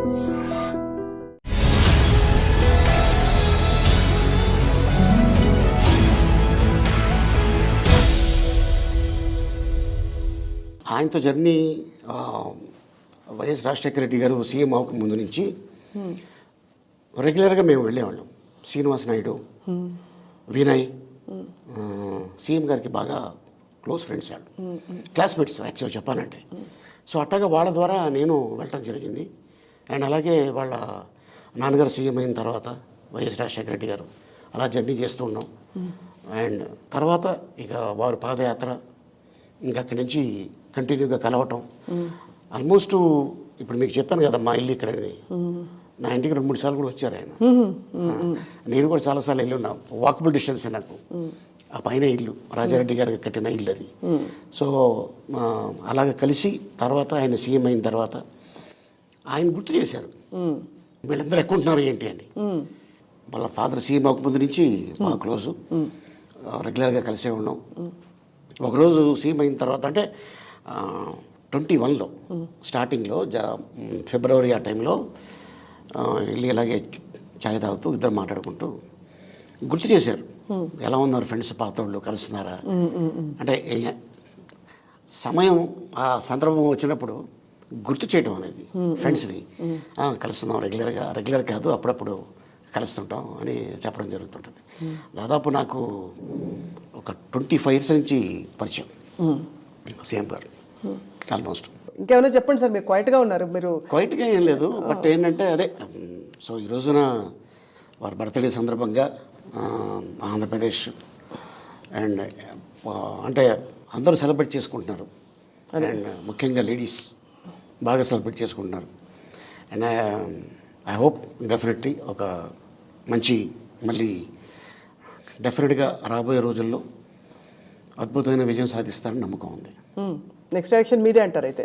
ఆయనతో journey YS Rajasekhara Reddy గారు CM అవ్వక ముందు నుంచి రెగ్యులర్గా మేము వెళ్ళేవాళ్ళం. శ్రీనివాస్ నాయుడు, వినయ్ సీఎం గారికి బాగా క్లోజ్ ఫ్రెండ్స్ వాళ్ళు, క్లాస్మేట్స్ యాక్చువల్గా చెప్పాలంటే. సో అట్టగా వాళ్ళ ద్వారా నేను వెళ్ళటం జరిగింది. అండ్ అలాగే వాళ్ళ నాన్నగారు సీఎం అయిన తర్వాత వైఎస్ రాజశేఖర రెడ్డి గారు అలా జర్నీ చేస్తూ ఉన్నాం. అండ్ తర్వాత ఇక వారు పాదయాత్ర, ఇంకా అక్కడి నుంచి కంటిన్యూగా కలవటం. ఆల్మోస్ట్ ఇప్పుడు మీకు చెప్పాను కదా మా ఇల్లు ఇక్కడని, నా ఇంటికి 2-3 సార్లు కూడా వచ్చారు ఆయన. నేను కూడా చాలాసార్లు వెళ్ళి ఉన్నా. వాకబుల్ డిస్టెన్స్ నాకు, ఆ పైన ఇల్లు రాజారెడ్డి గారికి కట్టిన ఇల్లు అది. సో అలాగ కలిసి తర్వాత ఆయన సీఎం అయిన తర్వాత ఆయన గుర్తు చేశారు, వీళ్ళందరూ ఎక్కుంటున్నారు ఏంటి అని. వాళ్ళ ఫాదర్ సీఎం అవ్వకముందు నుంచి బాగా క్లోజు, రెగ్యులర్గా కలిసే ఉన్నాం. ఒకరోజు సీఎం అయిన తర్వాత అంటే 21లో స్టార్టింగ్లో ఫిబ్రవరి ఆ టైంలో వెళ్ళి ఇలాగే ఛాయ్ తాగుతూ ఇద్దరు మాట్లాడుకుంటూ గుర్తు చేశారు, ఎలా ఉన్నారు ఫ్రెండ్స్, పాత్రలు కలుస్తున్నారా అంటే. సమయం ఆ సందర్భం వచ్చినప్పుడు గుర్తు చేయడం అనేది ఫ్రెండ్స్ని, కలుస్తున్నాం రెగ్యులర్ కాదు అప్పుడప్పుడు కలుస్తుంటాం అని చెప్పడం జరుగుతుంటుంది. దాదాపు నాకు ఒక 25 years నుంచి పరిచయం సీఎం గారు ఆల్మోస్ట్. ఇంకేమైనా చెప్పండి సార్, మీరు క్వైట్గా ఉన్నారు. మీరు క్వైట్గా ఏం లేదు, బట్ ఏంటంటే అదే. సో ఈ రోజున వారి బర్త్డే సందర్భంగా ఆంధ్రప్రదేశ్ అండ్ అంటే అందరూ సెలబ్రేట్ చేసుకుంటున్నారు. అండ్ ముఖ్యంగా లేడీస్ బాగా సెలబ్రేట్ చేసుకుంటున్నారు. అండ్ ఐ హోప్ డెఫినెట్లీ ఒక మంచి మళ్ళీ డెఫినెట్గా రాబోయే రోజుల్లో అద్భుతమైన విజయం సాధిస్తారని నమ్మకం ఉంది. నెక్స్ట్ ఎలక్షన్ మీదే అంటారు అయితే.